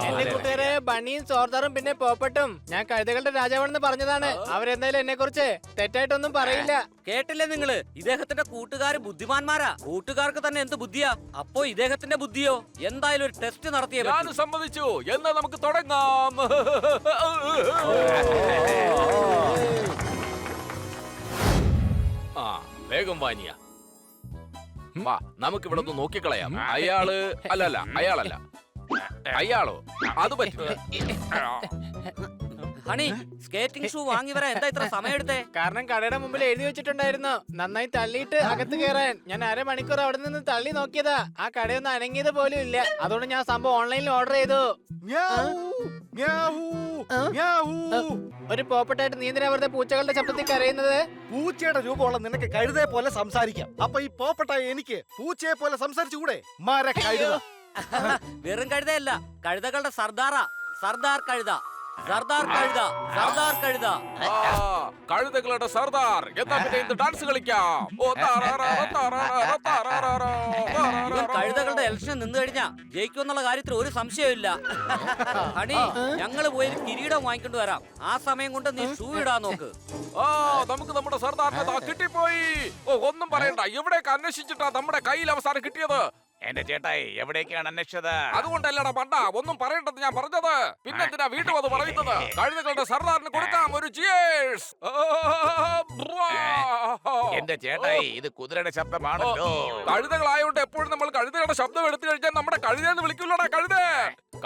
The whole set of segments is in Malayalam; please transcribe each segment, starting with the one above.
എന്റെ കൂട്ടുകാരെ ബണ്ണിയും സോർദാറും പിന്നെ പോപ്പട്ടും ഞാൻ കഴുതകളുടെ രാജാവാണെന്ന് പറഞ്ഞതാണ്. അവരെന്തായാലും എന്നെ കുറിച്ച് തെറ്റായിട്ടൊന്നും പറയില്ല. കേട്ടില്ലേ നിങ്ങള്? ഇദ്ദേഹത്തിന്റെ കൂട്ടുകാര് ബുദ്ധിമാന്മാരാ. കൂട്ടുകാർക്ക് തന്നെ എന്ത് ബുദ്ധിയാ, അപ്പോ ഇദ്ദേഹത്തിന്റെ ബുദ്ധിയോ? എന്തായാലും ഒരു ടെസ്റ്റ് നടത്തിയേ. ഞാൻ സമ്മതിച്ചു. എന്നാ നമുക്ക് തുടങ്ങാം. ആ വേഗം വാനിയ വാ, നമുക്ക് ഇവിടെ ഒന്ന് നോക്കിക്കളയാം. അയാള് അല്ലല്ല, അയാളല്ല, അയാളോ? അത് പറ്റില്ല. ഹണി, സ്കേറ്റിംഗ് ഷൂ വാങ്ങി വരാൻ എന്താ ഇത്ര സമയം എടുത്തേ? കാരണം കടയുടെ മുമ്പിൽ എഴുതി വെച്ചിട്ടുണ്ടായിരുന്നു നന്നായി തള്ളിയിട്ട് അകത്ത് കയറാൻ. ഞാൻ അരമണിക്കൂർ അവിടെ നിന്ന് തള്ളി നോക്കിയതാ. ആ കടയൊന്നും അനങ്ങിയത് പോലും ഇല്ല. അതുകൊണ്ട് ഞാൻ സംഭവം ഓൺലൈനിൽ ഓർഡർ ചെയ്തു. ഒരു പോപ്പട്ടായിട്ട് നീ എന്തിനാ വെറുതെ പൂച്ചകളുടെ ശബ്ദത്തിൽ കരയുന്നത്? പൂച്ചയുടെ രൂപമുള്ള നിനക്ക് കഴുതയെ പോലെ സംസാരിക്കാം. അപ്പൊ ഈ പോപ്പട്ടായ എനിക്ക് പൂച്ചയെ പോലെ സംസാരിച്ചുകൂടെ? മര കഴുത. വെറും കഴുതയല്ല, കഴുതകളുടെ സർദാറാ. സർദാർ കഴുത, സർദാർ കഴുത, സർദാർ കഴുത. കഴുതകളുടെ സർദാർ. എന്നാ പിന്നെ ഇന്ന് ഡാൻസ് കളിക്കാം. ഇവൻ കഴുതകളുടെ ഇലക്ഷൻ നിന്ന് കഴിഞ്ഞാ ജയിക്കുമെന്നുള്ള കാര്യത്തിൽ ഒരു സംശയമില്ല. ഹണി, ഞങ്ങള് പോയി കിരീടം വാങ്ങിക്കൊണ്ട് വരാം. ആ സമയം കൊണ്ട് നീ ഷൂ ഇടാൻ നോക്ക്. നമുക്ക് നമ്മുടെ സർദാറിനെ കിട്ടിപ്പോയി. ഒന്നും പറയണ്ട. എവിടേക്ക് അന്വേഷിച്ചിട്ടാ നമ്മുടെ കയ്യിൽ അവസാനം കിട്ടിയത്? എന്റെ ചേട്ടായി, എവിടേക്കാണ് അന്വേഷിച്ചത്? അതുകൊണ്ടല്ലടാ പണ്ട, ഒന്നും പറയണ്ടെന്ന് ഞാൻ പറഞ്ഞത്. പിന്നെന്തിനാ വീണ്ടും അത് പറയുന്നത്? കഴുതകളുടെ സർദാറിന് കൊടുക്കാം ഒരു ചിയേഴ്സ്. എന്റെ ചേട്ടായി, ഇത് കുതിരയുടെ ശബ്ദമാണല്ലോ. കഴുതകളായോണ്ട് എപ്പോഴും നമ്മൾ കഴുതയുടെ ശബ്ദം എടുത്തു കഴിഞ്ഞാൽ നമ്മുടെ കഴുതയെന്ന് വിളിക്കില്ലടാ കഴുത.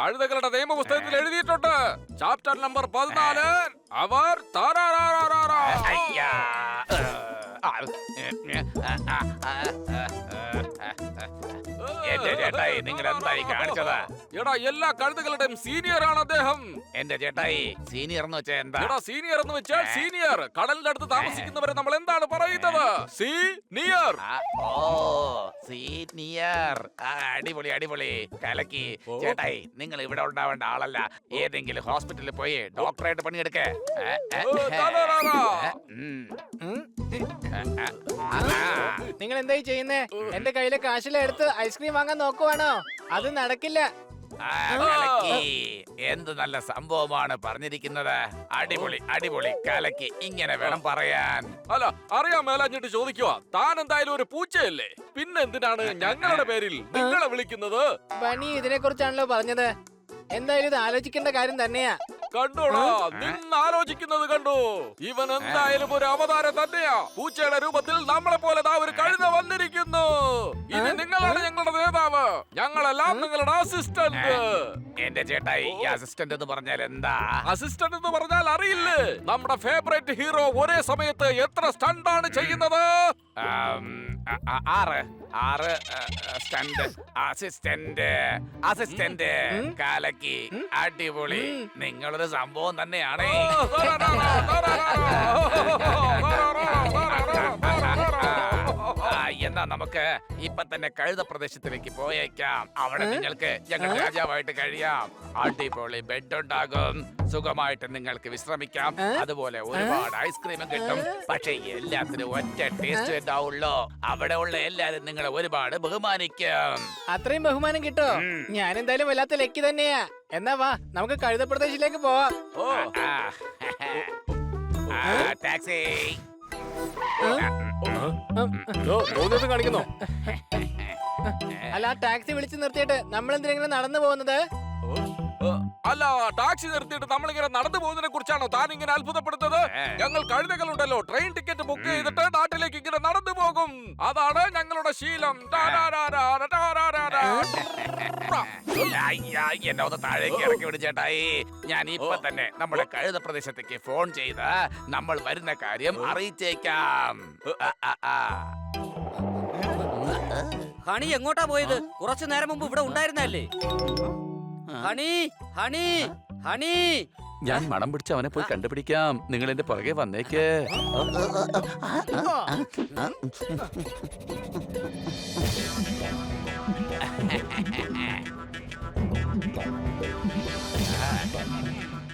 കഴുതകളുടെ നിയമപുസ്തകത്തിൽ എഴുതിയിട്ടുണ്ട്, ചാപ്റ്റർ നമ്പർ 14, അവർ എന്റെ ചേട്ടായി, നിങ്ങൾ എന്തായി കാണിച്ചത്? എടാ, എല്ലാ കഴുതകളുടെയും സീനിയർ ആണ് അദ്ദേഹം. എന്റെ ചേട്ടായി, സീനിയർ എന്ന് വെച്ചാൽ എന്താ? എടാ, സീനിയർ എന്ന് വെച്ചാൽ സീനിയർ. കടലിന്റെ അടുത്ത് താമസിക്കുന്നവരെ നമ്മൾ എന്താണ് പറയുന്നത്? സീനിയർ. ഓ, സീനിയർ. അടിപൊളി അടിപൊളി, കലക്കി. ചേട്ടായി, നിങ്ങൾ ഇവിടെ ഉണ്ടാവേണ്ട ആളല്ല. ഏതെങ്കിലും ഹോസ്പിറ്റലിൽ പോയി ഡോക്ടറായിട്ട് പണിയെടുക്കേ. നിങ്ങൾ എന്തായി ചെയ്യുന്നേ? എന്റെ കയ്യിലെ കാശിലെ എടുത്ത് ഐസ്ക്രീം വാങ്ങാൻ നോക്കുവാണോ? അത് നടക്കില്ല. എന്ത് നല്ല സംഭവമാണ് പറഞ്ഞിരിക്കുന്നത്. അടിപൊളി അടിപൊളി, കലക്കി. ഇങ്ങനെ വേണം പറയാൻ. അല്ല, അറിയാൻ മേലാഞ്ഞിട്ട് ചോദിക്കുക. താൻ എന്തായാലും ഒരു പൂച്ചയല്ലേ, പിന്നെന്തിനാണ് ഞങ്ങളുടെ പേരിൽ നിങ്ങളെ വിളിക്കുന്നത്? ബണി ഇതിനെ കുറിച്ചാണല്ലോ പറഞ്ഞത്. എന്തായാലും ഇത് ആലോചിക്കേണ്ട കാര്യം തന്നെയാ. കണ്ടോടാ, നിന്ന് ആലോചിക്കുന്നത് കണ്ടു. ഇവൻ എന്തായാലും ഒരു അവതാരം തന്നെയാ. പൂച്ചയുടെ രൂപത്തിൽ നമ്മളെ പോലെ ഒരു കഴുത വന്നിരിക്കുന്നു. ഇത് നിങ്ങളാണ് ഞങ്ങളുടെ നേതാവ്, ഞങ്ങളെല്ലാം നിങ്ങളുടെ അസിസ്റ്റന്റ്. എന്റെ ചേട്ടായി, ഈ അസിസ്റ്റന്റ് എന്ന് പറഞ്ഞാൽ എന്താ? അസിസ്റ്റന്റ് എന്ന് പറഞ്ഞാൽ അറിയില്ലേ? നമ്മുടെ ഫേവറേറ്റ് ഹീറോ ഒരേ സമയത്ത് എത്ര സ്റ്റണ്ട് ആണ് ചെയ്യുന്നത്? 6 സ്റ്റണ്ട്. അസിസ്റ്റന്റ് കലക്കി, അടിപൊളി. നിങ്ങളൊരു സംഭവം തന്നെയാണ്. എന്നാ നമുക്ക് ഇപ്പൊ തന്നെ കഴുത പ്രദേശത്തിലേക്ക് പോയേക്കാം. അവിടെ നിങ്ങൾക്ക് ഞങ്ങളുടെ രാജാവായിട്ട് കഴിയാം. അടിപൊളി ബെഡ് ഉണ്ടാകും, സുഖമായിട്ട് നിങ്ങൾക്ക് വിശ്രമിക്കാം. അതുപോലെ ഒരുപാട് ഐസ്ക്രീമും കിട്ടും. പക്ഷെ എല്ലാത്തിനും ഒറ്റ ടേസ്റ്റ് ഉണ്ടാവുള്ളൂ. അവിടെ ഉള്ള എല്ലാരും നിങ്ങളെ ഒരുപാട് ബഹുമാനിക്കും. അത്രയും ബഹുമാനം കിട്ടോ? ഞാൻ എന്തായാലും വല്ലാത്ത ലക്കി തന്നെയാ. എന്നാ വാ, നമുക്ക് കഴുത പ്രദേശത്തിലേക്ക് പോവാം. ടാക്സി. കാണിക്കുന്നോ? അല്ല, ടാക്സി വിളിച്ചു നിർത്തിയിട്ട് നമ്മൾ എന്തിനെങ്കിലും നടന്നു പോകുന്നത്? അല്ല, ടാക്സി നിർത്തിയിട്ട് നമ്മളിങ്ങനെ നടന്നു പോകുന്നതിനെ കുറിച്ചാണോ താൻ ഇങ്ങനെ അത്ഭുതപ്പെടുന്നത്? ഞങ്ങൾ കഴുതകളുണ്ടല്ലോ, ട്രെയിൻ ടിക്കറ്റ് ബുക്ക് ചെയ്തിട്ട് നാട്ടിലേക്ക് ഇങ്ങനെ നടന്നു പോകും. അതാണ് ഞങ്ങളുടെ ശീലം. എന്നെ ഒന്ന് താഴേക്ക് ഇറക്കി വിട് ചേട്ടായി. ഞാൻ ഇപ്പൊ തന്നെ നമ്മുടെ കഴുത പ്രദേശത്തേക്ക് ഫോൺ ചെയ്ത് നമ്മൾ വരുന്ന കാര്യം അറിയിച്ചേക്കാം. ഹണി എങ്ങോട്ടാ പോയത്? കുറച്ചു നേരം മുമ്പ് ഇവിടെ ഉണ്ടായിരുന്നല്ലേ? Honey, honey, honey. ഞാൻ മണം പിടിച്ച അവനെ പോയി കണ്ടുപിടിക്കാം. നിങ്ങൾ എന്റെ പുറകെ വന്നേക്ക്.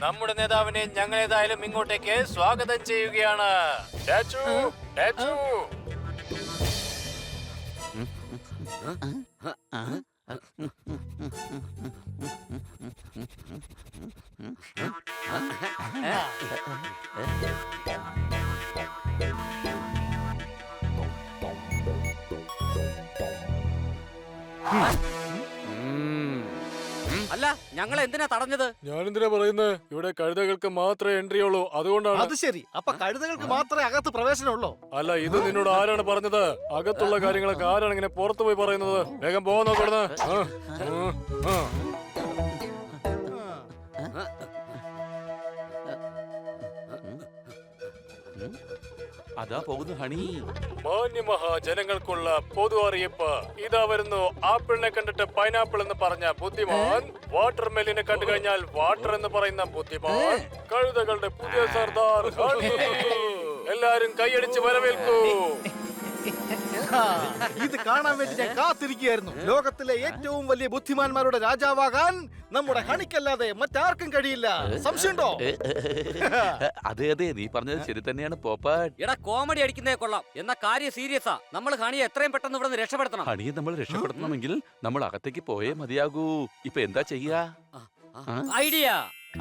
നമ്മുടെ നേതാവിനെ ഞങ്ങൾ ഏതായാലും ഇങ്ങോട്ടേക്ക് സ്വാഗതം ചെയ്യുകയാണ്. അല്ല ഞങ്ങൾ എന്തിനാ തടഞ്ഞത്? ഞാനെന്തിനാ പറയുന്നത്? ഇവിടെ കഴുതകൾക്ക് മാത്രമേ എൻട്രി ഉള്ളൂ, അതുകൊണ്ടാണ്. അത് ശരി, അപ്പൊ കഴുതകൾക്ക് മാത്രമേ അകത്ത് പ്രവേശനമുള്ളൂ. അല്ല, ഇത് നിന്നോട് ആരാണ് പറഞ്ഞത്? അകത്തുള്ള കാര്യങ്ങളൊക്കെ ആരാണ് ഇങ്ങനെ പുറത്തു പോയി പറയുന്നത്? വേഗം പോകുന്ന കൊടുന്ന്. അതാ പോകുന്നു ഹണി. മാന്യമഹാജനങ്ങൾക്കുള്ള പൊതു അറിയിപ്പ് ഇതാ വരുന്നു. ആപ്പിളിനെ കണ്ടിട്ട് പൈനാപ്പിൾ എന്ന് പറഞ്ഞ ബുദ്ധിമാൻ, വാട്ടർമെലിനെ കണ്ടു കഴിഞ്ഞാൽ വാട്ടർ എന്ന് പറയുന്ന ബുദ്ധിമാൻ, കഴുതകളുടെ പുതിയ സർദാർ ഹണി. എല്ലാരും കൈയടിച്ച് വരവേൽക്കൂ. ഇത് കാണാൻ വേണ്ടി ഞാൻ കാത്തിരിക്കുകയായിരുന്നു. ലോകത്തിലെ ഏറ്റവും വലിയ ബുദ്ധിമാന്മാരുടെ രാജാവാകാൻ നമ്മുടെ ഹണിക്കല്ലാതെ മറ്റാർക്കും കഴിയില്ല. സംശയമുണ്ടോ? അതെ അതെ, നീ പറഞ്ഞത് ശരി തന്നെയാണ് പോപ്പാട്ട്. എടാ, കോമഡി അടിക്കുന്നേ കൊള്ളാം, എന്നാ കാര്യം സീരിയസാ. നമ്മൾ ഹണിയെ എത്രയും പെട്ടെന്ന് ഇവിടെ രക്ഷപ്പെടുത്തണം. ഹണിയെ നമ്മൾ രക്ഷപ്പെടുത്തണമെങ്കിൽ നമ്മൾ അകത്തേക്ക് പോയേ മതിയാകൂ. ഇപ്പൊ എന്താ ചെയ്യാ? ഐഡിയ.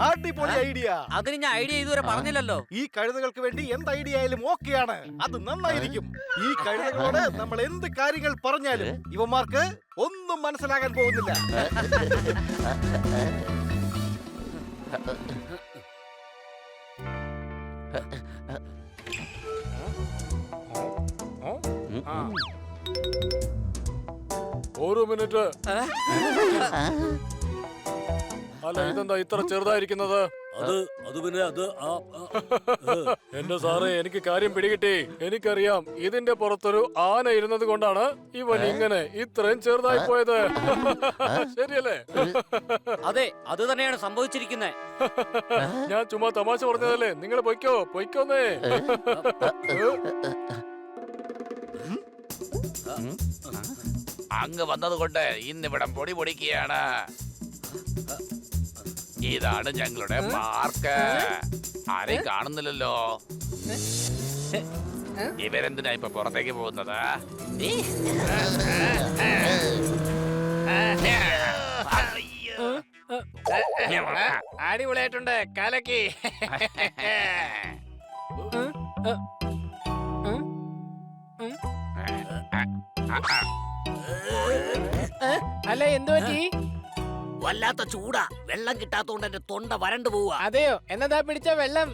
അടിപൊളി ഐഡിയ. അതിന് ഞാൻ ഐഡിയ ഇതുവരെ പറഞ്ഞില്ലല്ലോ. ഈ കഴുതകൾക്ക് വേണ്ടി എന്ത് ഐഡിയ ആയാലും ഓക്കെയാണ്. അത് നന്നായിരിക്കും. ഈ കഴുതകളോട് നമ്മൾ എന്ത് കാര്യങ്ങൾ പറഞ്ഞാലും ഇവന്മാർക്ക് ഒന്നും മനസ്സിലാകാൻ പോകുന്നില്ല. ഒരു മിനിറ്റ്. അല്ല, ഇതെന്താ ഇത്ര ചെറുതായിരിക്കുന്നത്? എന്റെ സാറേ, എനിക്ക് കാര്യം പിടികിട്ടി. എനിക്കറിയാം, ഇതിന്റെ പുറത്തൊരു ആന ഇരുന്നത് കൊണ്ടാണ് ഇവൻ ഇങ്ങനെ ഇത്രയും ചെറുതായി പോയത്. ശരിയല്ലേ? അതെ, അത് തന്നെയാണ് സംഭവിച്ചിരിക്കുന്നത്. ഞാൻ ചുമ്മാ തമാശ പറഞ്ഞതല്ലേ. നിങ്ങൾ പൊയ്ക്കോന്നേ. അങ്ങ് വന്നതുകൊണ്ട് ഇന്നിവിടം പൊടി പൊടിക്കുകയാണ്. ഇതാണ് ഞങ്ങളുടെ മാർക്ക്. ആരെയും കാണുന്നില്ലല്ലോ. ഇവരെന്തിനാ ഇപ്പൊ പുറത്തേക്ക് പോകുന്നത്? അടിപൊളിയായിട്ടുണ്ട്, കലക്കി. അല്ല, എന്തു പറ്റി? വല്ലാത്ത ചൂടാ, വെള്ളം കിട്ടാത്തോണ്ട് എന്റെ തൊണ്ട വരണ്ടു പോവാ. അതെയോ? എന്നതാ പിടിച്ച വെള്ളം?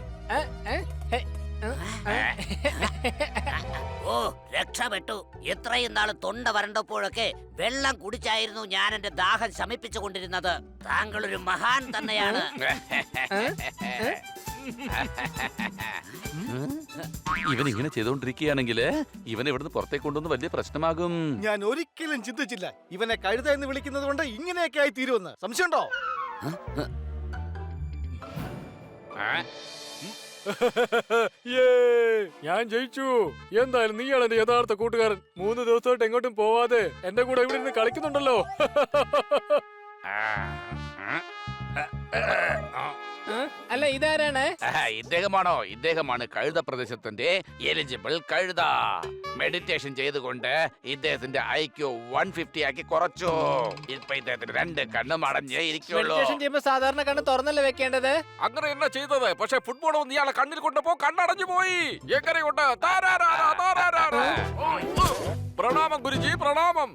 ഓ, രക്ഷപ്പെട്ടു. എത്രയും നാള് തൊണ്ട വരണ്ടപ്പോഴൊക്കെ വെള്ളം കുടിച്ചായിരുന്നു ഞാൻ എന്റെ ദാഹം ശമിപ്പിച്ചുകൊണ്ടിരുന്നത്. താങ്കൾ ഒരു മഹാൻ തന്നെയാണ്. ഇവൻ ഇങ്ങനെ ചെയ്തോണ്ടിരിക്കുകയാണെങ്കിൽ ഇവൻ ഇവിടുന്ന് പുറത്തേക്ക് കൊണ്ടുവന്ന് വലിയ പ്രശ്നമാകും. ഞാൻ ഒരിക്കലും ചിന്തിച്ചില്ല ഇവനെ കഴുത എന്ന് വിളിക്കുന്നത് കൊണ്ട് ഇങ്ങനെയൊക്കെ ആയി തീരുമെന്ന്. സംശയമുണ്ടോ? ഞാൻ ജയിച്ചു. എന്തായാലും നീയാണ് എന്റെ യഥാർത്ഥ കൂട്ടുകാരൻ. 3 ദിവസമായിട്ട് എങ്ങോട്ടും പോവാതെ എന്റെ കൂടെ ഇവിടെ ഇരുന്ന് കളിക്കുന്നുണ്ടല്ലോ. അല്ല, ഇതാരാണ്? ഇദ്ദേഹമാണോ? ഇദ്ദേഹമാണ് കഴുത പ്രദേശത്തിന്റെ എലിജിബിൾ കഴുത. മെഡിറ്റേഷൻ ചെയ്തുകൊണ്ട് ഇദ്ദേഹത്തിന്റെ IQ 150 ആക്കി കുറച്ചു. ഇപ്പൊ ഇദ്ദേഹത്തിന് 2 കണ്ണും അടഞ്ഞേ ഇരിക്കുള്ളൂ. മെഡിറ്റേഷൻ ചെയ്യുമ്പോ സാധാരണ കണ്ണ് തുറന്നല്ലേ വെക്കേണ്ടത്? അങ്ങനെ എന്നാ ചെയ്തത്? പക്ഷെ ഫുട്ബോൾ ഒന്ന് ഇയാളെ കണ്ണിൽ കൊണ്ടപ്പോ കണ്ണടഞ്ഞു പോയി. എങ്ങനെയുണ്ട്? പ്രണാമം ഗുരുജി, പ്രണാമം.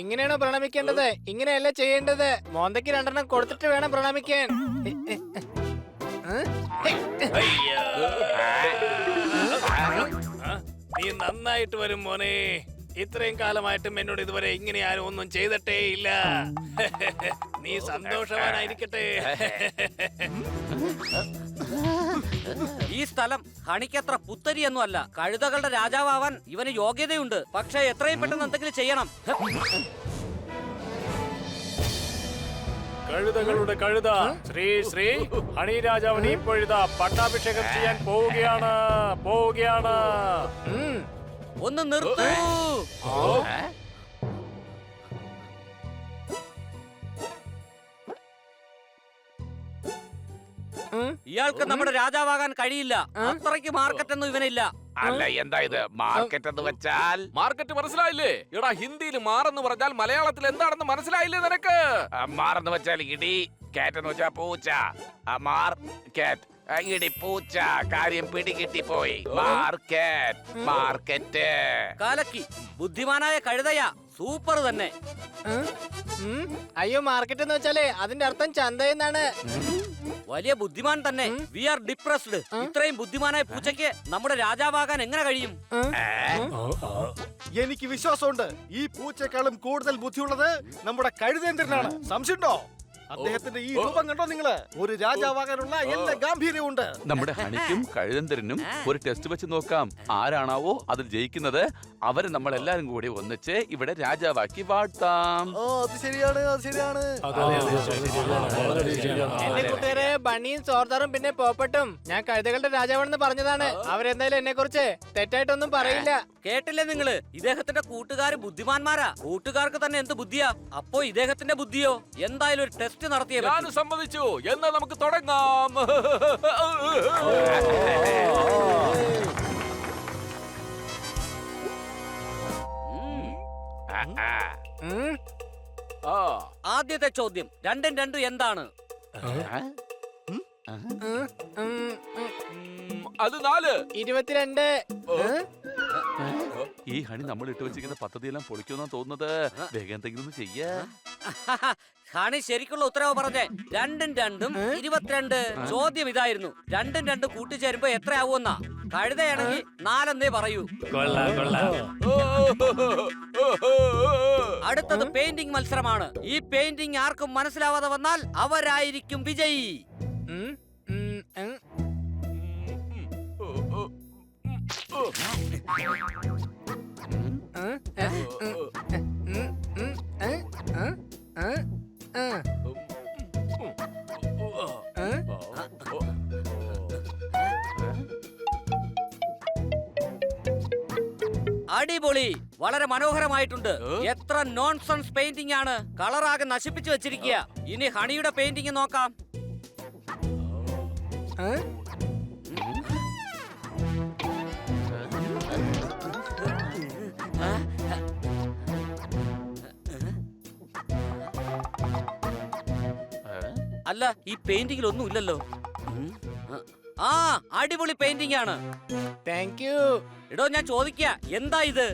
ഇങ്ങനെയാണോ പ്രണമിക്കേണ്ടത്? ഇങ്ങനെയല്ല ചെയ്യേണ്ടത്. മോന്തയ്ക്ക് 2 കൊടുത്തിട്ട് വേണം പ്രണമിക്കാൻ. നീ നന്നായിട്ട് വരും മോനെ. ഇത്രയും കാലമായിട്ടും എന്നോട് ഇതുവരെ ഇങ്ങനെ ആരും ഒന്നും ചെയ്തിട്ടേ ഇല്ല. നീ സന്തോഷവാനായിരിക്കട്ടെ. ഈ സ്ഥലം ഹണിക്കത്ര പുത്തരിയൊന്നും അല്ല. കഴുതകളുടെ രാജാവാൻ ഇവന് യോഗ്യതയുണ്ട്. പക്ഷെ എത്രയും പെട്ടെന്ന് എന്തെങ്കിലും ചെയ്യണം. കഴുതകളുടെ കഴുത ശ്രീ ഹണി രാജാവിന് ഇപ്പോഴിതാ പട്ടാഭിഷേകം ചെയ്യാൻ പോവുകയാണ്. ഒന്ന് നിർത്തൂ. ഇയാൾക്ക് നമ്മുടെ രാജാവാകാൻ കഴിയില്ല. അത്രയ്ക്ക് മാർക്കറ്റ് ഒന്നും ഇവനില്ല. അല്ല എന്താ ഇത് മാർക്കറ്റ് എന്ന് വെച്ചാൽ? മാർക്കറ്റ് മനസ്സിലായില്ലേ? എടാ ഹിന്ദിയിൽ മാറെന്ന് പറഞ്ഞാൽ മലയാളത്തിൽ എന്താണെന്ന് മനസ്സിലായില്ലേ നിനക്ക്? മാറെന്ന് വെച്ചാൽ ഇടി, കാറ്റ് എന്ന് വെച്ചാൽ പൂച്ച. മാർ കാറ്റ്, ഇടി പൂച്ച. കാര്യം പിടികിട്ടിപ്പോയി. Market, market. കാലക്കി ബുദ്ധിമാനായ കഴുതയാ, സൂപ്പർ തന്നെ. അയ്യോ മാർക്കറ്റ് എന്ന് വെച്ചാലേ അതിന്റെ അർത്ഥം ചന്ത എന്നാണ്. വലിയ ബുദ്ധിമാൻ തന്നെ. We are depressed. ഇത്രയും ബുദ്ധിമാനായ പൂച്ചയ്ക്ക് നമ്മുടെ രാജാവാകാൻ എങ്ങനെ കഴിയും? എനിക്ക് വിശ്വാസമുണ്ട് ഈ പൂച്ചക്കാളും കൂടുതൽ ബുദ്ധിയുള്ളത് നമ്മുടെ കഴുതേന്ദ്രനാണ്. സംശയമുണ്ടോ? അദ്ദേഹത്തിന്റെ ഈ രൂപം കണ്ടോ നിങ്ങള്? ഒരു രാജാവാകാനുള്ള എല്ലാ ഗാംഭീര്യമുണ്ട്. നമ്മുടെ ഹണിക്കും കഴുതന്തരനും ഒരു ടെസ്റ്റ് വെച്ച് നോക്കാം. ആരാണാവോ അതിൽ ജയിക്കുന്നത് അവരെ നമ്മൾ എല്ലാരും കൂടി ഒന്നിച്ച് ഇവിടെ രാജാവാക്കി വാഴ്ത്താം. അത് ശരിയാണ്, അത് ശരിയാണ്. എന്റെ കൂട്ടുകാരെ ബണ്ണിയും സോർദാറും പിന്നെ പോപ്പട്ടും ഞാൻ കഴുതകളുടെ രാജാവാണെന്ന് പറഞ്ഞതാണ്. അവരെന്തായാലും എന്നെ കുറിച്ച് തെറ്റായിട്ടൊന്നും പറയില്ല. കേട്ടില്ലേ നിങ്ങള്? ഇദ്ദേഹത്തിന്റെ കൂട്ടുകാര് ബുദ്ധിമാന്മാരാ. കൂട്ടുകാർക്ക് തന്നെ എന്ത് ബുദ്ധിയാ, അപ്പോ ഇദ്ദേഹത്തിന്റെ ബുദ്ധിയോ? എന്തായാലും ഒരു ടെസ്റ്റ് നടത്തിയേ പറ്റൂ. ഞാൻ സമ്മതിച്ചു. എന്നാ നമുക്ക് തുടങ്ങാം. ഉം. ആ, ആദ്യത്തെ ചോദ്യം, രണ്ടും രണ്ടും എന്താണ്? ഉം, ഉം. അത് 4. 22. ഈ ഹണി നമ്മൾ ഇട്ട് വെച്ചിരിക്കുന്ന പദ്ധതിയെല്ലാം പൊളിക്കുമെന്നാ തോന്നുന്നത്. വേഗം എന്തെങ്കിലും ഒന്ന് ചെയ്യാ. ഹണി ശരിക്കുള്ള ഉത്തരവ് പറഞ്ഞേ. രണ്ടും രണ്ടും 22. ചോദ്യം ഇതായിരുന്നു, രണ്ടും രണ്ടും കൂട്ടിച്ചേരുമ്പോ എത്രയാവുമെന്നാ? കഴുതയാണെങ്കിൽ 4 എന്നേ പറയൂ. അടുത്തത് പെയിന്റിംഗ് മത്സരമാണ്. ഈ പെയിന്റിംഗ് ആർക്കും മനസ്സിലാവാതെ വന്നാൽ അവരായിരിക്കും വിജയി. ഉം, ഉം, ഉം. അടിപൊളി, വളരെ മനോഹരമായിട്ടുണ്ട്. എത്ര നോൺസെൻസ് പെയിന്റിംഗ് ആണ്. കളറാകെ നശിപ്പിച്ചു വെച്ചിരിക്കുക. ഇനി ഹണിയുടെ പെയിന്റിംഗ് നോക്കാം. അല്ല, ഈ പെയിന്റിംഗിൽ ഒന്നും ഇല്ലല്ലോ. ആ, അടിപൊളി പെയിന്റിംഗ് ആണ്. Thank you. എടോ ഞാൻ ചോദിക്കുക, എന്താ ഇത്?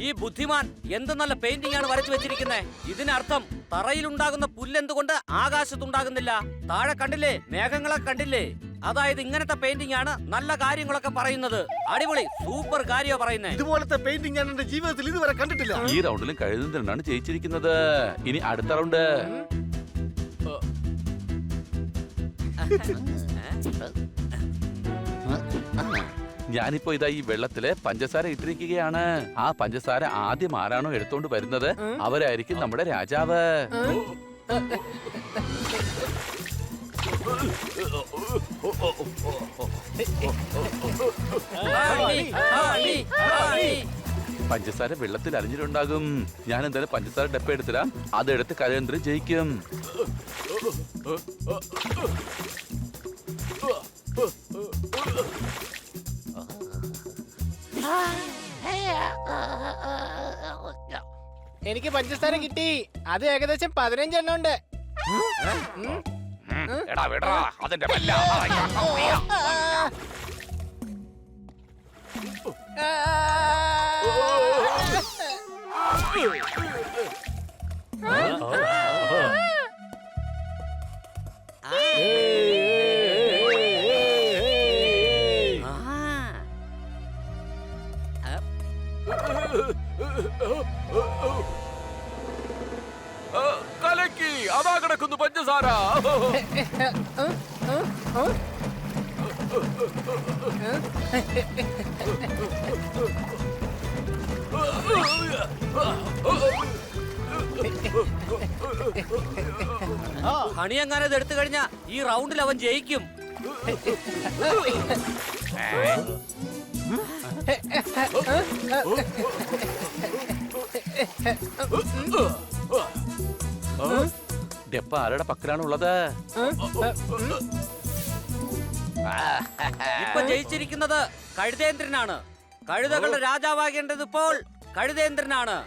ഈ ബുദ്ധിമാൻ എന്ത് നല്ല പെയിന്റിംഗ് ആണ് വരച്ചു വെച്ചിരിക്കുന്നത്. ഇതിനർത്ഥം തറയിലുണ്ടാകുന്ന പുല്ലെന്തുകൊണ്ട് ആകാശത്തുണ്ടാകുന്നില്ല? താഴെ കണ്ടില്ലേ, മേഘങ്ങളെ കണ്ടില്ലേ? അതായത് ഇങ്ങനത്തെ പെയിന്റിംഗ് ആണ് നല്ല കാര്യങ്ങളൊക്കെ പറയുന്നത്. അടിപൊളി, സൂപ്പർ കാര്യമാ പറയുന്നത്. ഇതുപോലത്തെ പെയിന്റിംഗ് ഞാൻ എന്റെ ജീവിതത്തിൽ ഇതുവരെ കണ്ടിട്ടില്ല. ഈ റൗണ്ടിലും കഴുതന്തരനാണ് ജയിച്ചിരിക്കുന്നത്. ഇനി അടുത്ത റൗണ്ട്. ഞാനിപ്പോ ഇതാ ഈ വെള്ളത്തില് പഞ്ചസാര ഇട്ടിരിക്കുകയാണ്. ആ പഞ്ചസാര ആദ്യം ആരാണോ എടുത്തോണ്ട് വരുന്നത് അവരായിരിക്കും നമ്മുടെ രാജാവ്. പഞ്ചസാര വെള്ളത്തിൽ അലിഞ്ഞിട്ടുണ്ടാകും. ഞാൻ എന്തായാലും പഞ്ചസാര ഡപ്പ എടുത്തിടാം. അതെടുത്ത് കഴുതന്തരൻ ജയിക്കും. എനിക്ക് പഞ്ചസാര കിട്ടി. അത് ഏകദേശം 15 എണ്ണം ഉണ്ട്. എടാ വിടറാ അതിന്റെ വല്ല. കലക്കി, അതാ കിടക്കുന്നു പഞ്ചസാര. ഹണി എങ്ങനെ ഇത് എടുത്തു കഴിഞ്ഞാ ഈ റൗണ്ടിൽ അവൻ ജയിക്കും. ഡെപ്പ ആരുടെ പക്കലാണുള്ളത്? ഇപ്പൊ ജയിച്ചിരിക്കുന്നത് കഴുതേന്ദ്രനാണ്. കഴുതകളുടെ രാജാവാകേണ്ടത് ഇപ്പോൾ കഴുതേന്ദ്രനാണ്.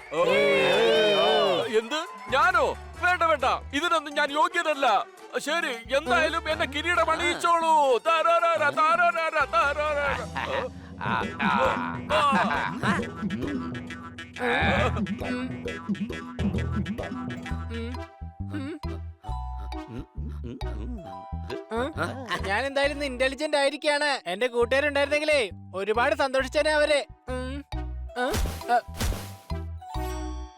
എന്ത്? ഞാനോ? വേണ്ട വേണ്ട, ഇതിനൊന്നും ഞാൻ യോഗ്യനല്ല. ശരി, എന്തായാലും എന്നെ കിരീടം അണിയിച്ചോളൂ. താരാരാര, താരാരാര, താരാരാര. ഞാൻ എന്തായാലും ഇന്റലിജന്റ് ആയിരിക്കാണ്. എന്റെ കൂട്ടുകാരുണ്ടായിരുന്നെങ്കിലേ ഒരുപാട് സന്തോഷിച്ചേനെ അവര്.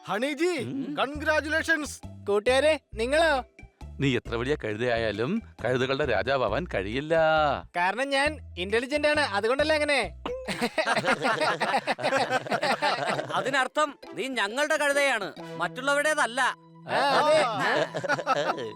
ഹണിജി, കൺഗ്രാചുലേഷൻസ്. കൂട്ടുകാരെ, നിങ്ങളോ? നീ എത്ര വലിയ കഴുതയായാലും കഴുതകളുടെ രാജാവാൻ കഴിയില്ല. കാരണം ഞാൻ ഇന്റലിജന്റ് ആണ്, അതുകൊണ്ടല്ലേ അങ്ങനെ. അതിനർത്ഥം നീ ഞങ്ങളുടെ കഴുതയാണ്, മറ്റുള്ളവരുടേതല്ല. അതെ.